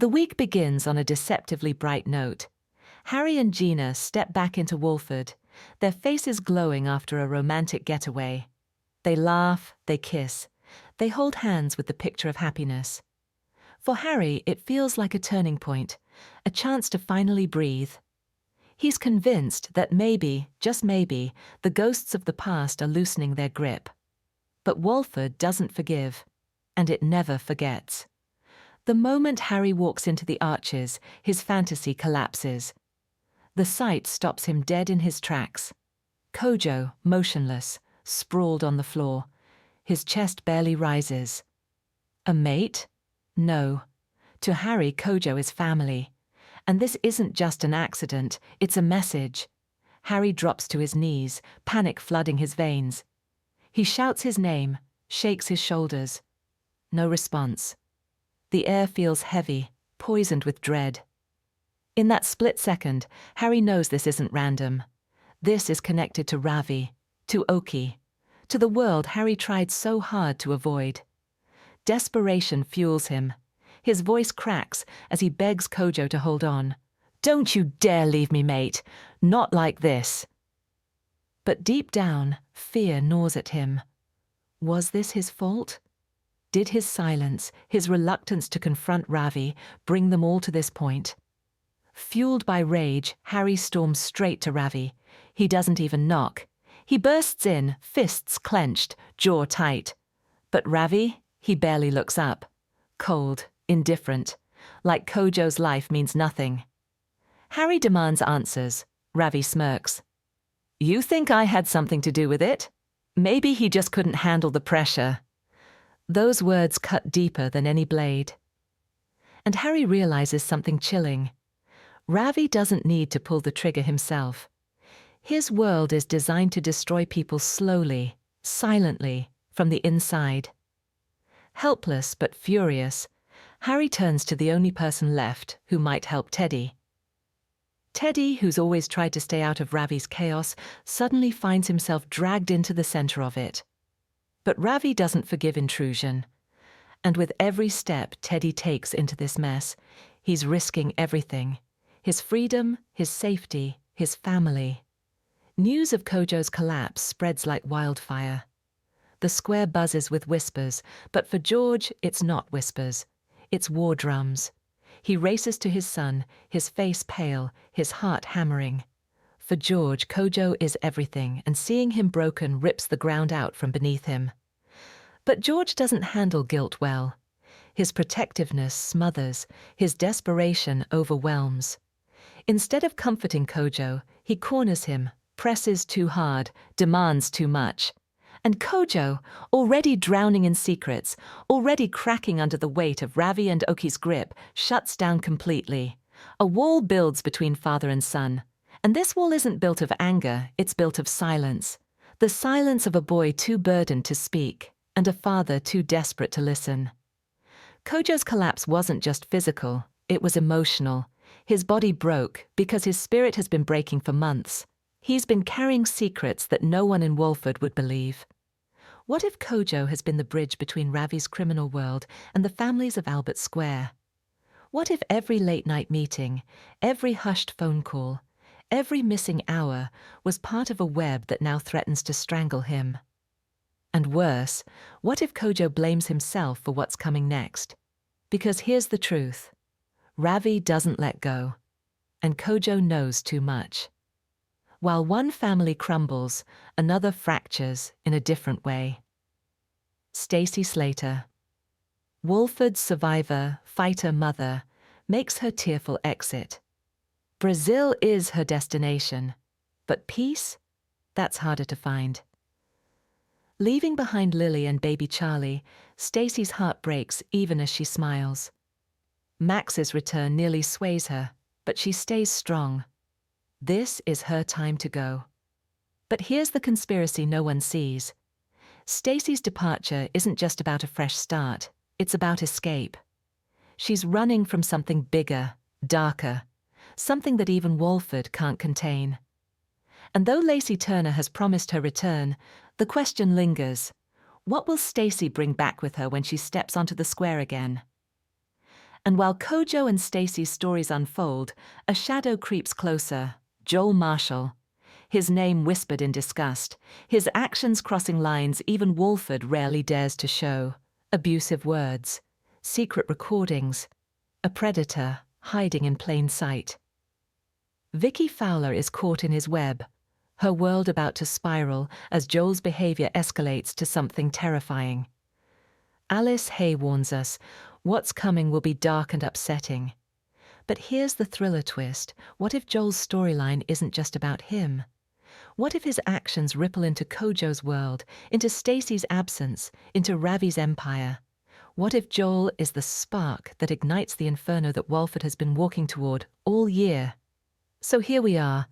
The week begins on a deceptively bright note. Harry and Gina step back into Walford, their faces glowing after a romantic getaway. They laugh, they kiss, they hold hands with the picture of happiness. For Harry, it feels like a turning point, a chance to finally breathe. He's convinced that maybe, just maybe, the ghosts of the past are loosening their grip. But Walford doesn't forgive, and it never forgets. The moment Harry walks into the arches, his fantasy collapses. The sight stops him dead in his tracks. Kojo, motionless, sprawled on the floor. His chest barely rises. A mate? No. To Harry, Kojo is family. And this isn't just an accident, it's a message. Harry drops to his knees, panic flooding his veins. He shouts his name, shakes his shoulders. No response. The air feels heavy, poisoned with dread. In that split second, Harry knows this isn't random. This is connected to Ravi, to Oki, to the world Harry tried so hard to avoid. Desperation fuels him. His voice cracks as he begs Kojo to hold on. "Don't you dare leave me, mate. Not like this." But deep down, fear gnaws at him. Was this his fault? Did his silence, his reluctance to confront Ravi, bring them all to this point? Fueled by rage, Harry storms straight to Ravi. He doesn't even knock. He bursts in, fists clenched, jaw tight. But Ravi, he barely looks up. Cold, indifferent, like Kojo's life means nothing. Harry demands answers. Ravi smirks. "You think I had something to do with it? Maybe he just couldn't handle the pressure." Those words cut deeper than any blade. And Harry realizes something chilling. Ravi doesn't need to pull the trigger himself. His world is designed to destroy people slowly, silently, from the inside. Helpless but furious, Harry turns to the only person left who might help Teddy. Teddy, who's always tried to stay out of Ravi's chaos, suddenly finds himself dragged into the center of it. But Ravi doesn't forgive intrusion. And with every step Teddy takes into this mess, he's risking everything. His freedom, his safety, his family. News of Kojo's collapse spreads like wildfire. The square buzzes with whispers, but for George, it's not whispers. It's war drums. He races to his son, his face pale, his heart hammering. For George, Kojo is everything, and seeing him broken rips the ground out from beneath him. But George doesn't handle guilt well. His protectiveness smothers, his desperation overwhelms. Instead of comforting Kojo, he corners him, presses too hard, demands too much. And Kojo, already drowning in secrets, already cracking under the weight of Ravi and Oki's grip, shuts down completely. A wall builds between father and son. And this wall isn't built of anger, it's built of silence. The silence of a boy too burdened to speak, and a father too desperate to listen. Kojo's collapse wasn't just physical, it was emotional. His body broke because his spirit has been breaking for months. He's been carrying secrets that no one in Walford would believe. What if Kojo has been the bridge between Ravi's criminal world and the families of Albert Square? What if every late-night meeting, every hushed phone call, every missing hour was part of a web that now threatens to strangle him? And worse, what if Kojo blames himself for what's coming next? Because here's the truth. Ravi doesn't let go, and Kojo knows too much. While one family crumbles, another fractures in a different way. Stacy Slater. Walford's survivor, fighter mother, makes her tearful exit. Brazil is her destination, but peace? That's harder to find. Leaving behind Lily and baby Charlie, Stacy's heart breaks even as she smiles. Max's return nearly sways her, but she stays strong. This is her time to go. But here's the conspiracy no one sees. Stacy's departure isn't just about a fresh start, it's about escape. She's running from something bigger, darker, something that even Walford can't contain. And though Lacey Turner has promised her return, the question lingers. What will Stacy bring back with her when she steps onto the square again? And while Kojo and Stacy's stories unfold, a shadow creeps closer. Joel Marshall. His name whispered in disgust, his actions crossing lines even Walford rarely dares to show. Abusive words, secret recordings, a predator hiding in plain sight. Vicky Fowler is caught in his web, her world about to spiral as Joel's behavior escalates to something terrifying. Alice Hay warns us, what's coming will be dark and upsetting. But here's the thriller twist. What if Joel's storyline isn't just about him? What if his actions ripple into Kojo's world, into Stacy's absence, into Ravi's empire? What if Joel is the spark that ignites the inferno that Walford has been walking toward all year? So here we are,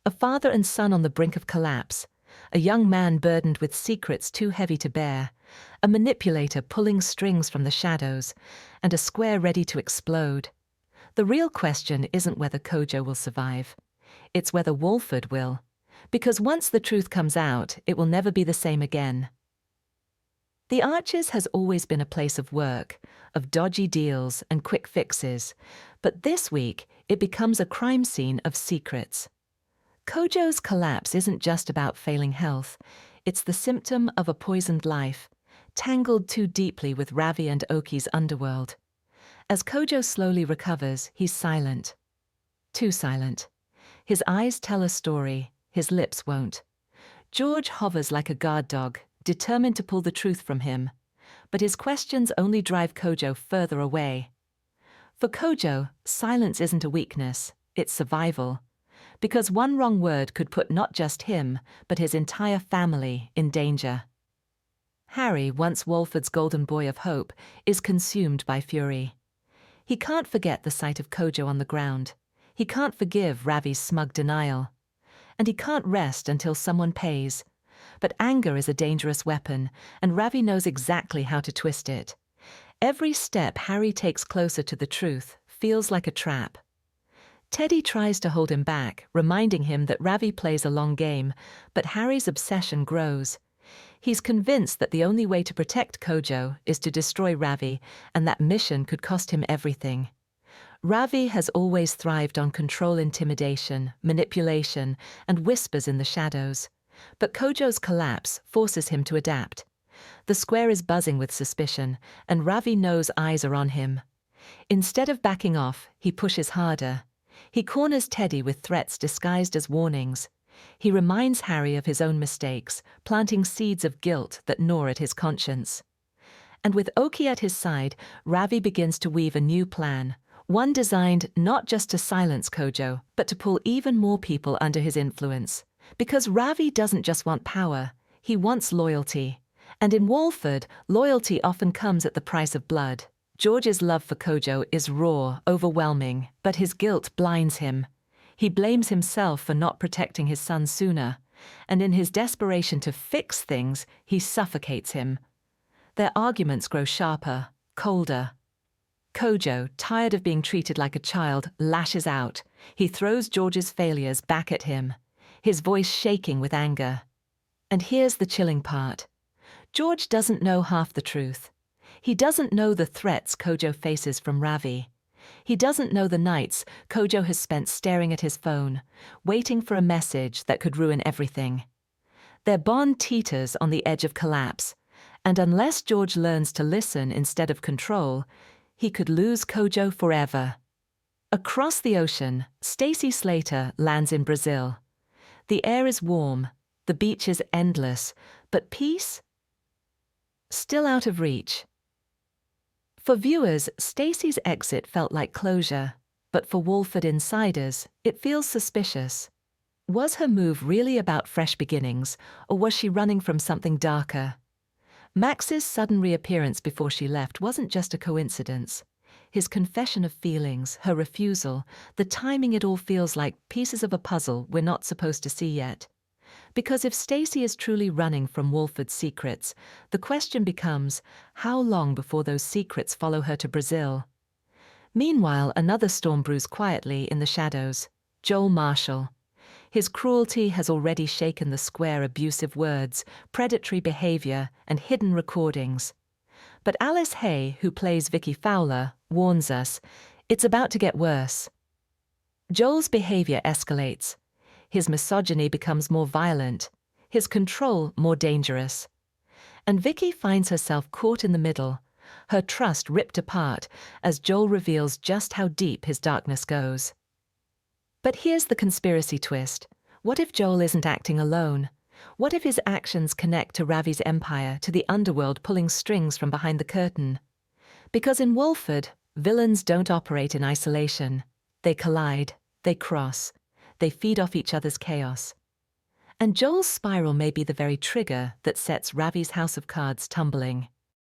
a father and son on the brink of collapse, a young man burdened with secrets too heavy to bear, a manipulator pulling strings from the shadows, and a square ready to explode. The real question isn't whether Kojo will survive. It's whether Walford will. Because once the truth comes out, it will never be the same again. The Arches has always been a place of work, of dodgy deals and quick fixes, but this week it becomes a crime scene of secrets. Kojo's collapse isn't just about failing health, it's the symptom of a poisoned life, tangled too deeply with Ravi and Oki's underworld. As Kojo slowly recovers, he's silent. Too silent. His eyes tell a story, his lips won't. George hovers like a guard dog, determined to pull the truth from him, but his questions only drive Kojo further away. For Kojo, silence isn't a weakness, it's survival. Because one wrong word could put not just him, but his entire family in danger. Harry, once Walford's golden boy of hope, is consumed by fury. He can't forget the sight of Kojo on the ground. He can't forgive Ravi's smug denial. And he can't rest until someone pays. But anger is a dangerous weapon, and Ravi knows exactly how to twist it. Every step Harry takes closer to the truth feels like a trap. Teddy tries to hold him back, reminding him that Ravi plays a long game, but Harry's obsession grows. He's convinced that the only way to protect Kojo is to destroy Ravi, and that mission could cost him everything. Ravi has always thrived on control, intimidation, manipulation, and whispers in the shadows. But Kojo's collapse forces him to adapt. The square is buzzing with suspicion, and Ravi knows eyes are on him. Instead of backing off, he pushes harder. He corners Teddy with threats disguised as warnings. He reminds Harry of his own mistakes, planting seeds of guilt that gnaw at his conscience. And with Oki at his side, Ravi begins to weave a new plan, one designed not just to silence Kojo, but to pull even more people under his influence. Because Ravi doesn't just want power, he wants loyalty. And in Walford, loyalty often comes at the price of blood. George's love for Kojo is raw, overwhelming, but his guilt blinds him. He blames himself for not protecting his son sooner, and in his desperation to fix things, he suffocates him. Their arguments grow sharper, colder. Kojo, tired of being treated like a child, lashes out. He throws George's failures back at him, his voice shaking with anger. And here's the chilling part. George doesn't know half the truth. He doesn't know the threats Kojo faces from Ravi. He doesn't know the nights Kojo has spent staring at his phone, waiting for a message that could ruin everything. Their bond teeters on the edge of collapse, and unless George learns to listen instead of control, he could lose Kojo forever. Across the ocean, Stacy Slater lands in Brazil. The air is warm, the beach is endless, but peace? Still out of reach. For viewers, Stacy's exit felt like closure, but for Walford insiders, it feels suspicious. Was her move really about fresh beginnings, or was she running from something darker? Max's sudden reappearance before she left wasn't just a coincidence. His confession of feelings, her refusal, the timing, it all feels like pieces of a puzzle we're not supposed to see yet. Because if Stacy is truly running from Walford's secrets, the question becomes, how long before those secrets follow her to Brazil? Meanwhile, another storm brews quietly in the shadows. Joel Marshall. His cruelty has already shaken the square. Abusive words, predatory behavior, and hidden recordings. But Alice Hay, who plays Vicky Fowler, warns us, it's about to get worse. Joel's behavior escalates. His misogyny becomes more violent, his control more dangerous. And Vicky finds herself caught in the middle, her trust ripped apart as Joel reveals just how deep his darkness goes. But here's the conspiracy twist. What if Joel isn't acting alone? What if his actions connect to Ravi's empire, to the underworld pulling strings from behind the curtain? Because in Walford, villains don't operate in isolation. They collide, they cross, they feed off each other's chaos. And Joel's spiral may be the very trigger that sets Ravi's house of cards tumbling.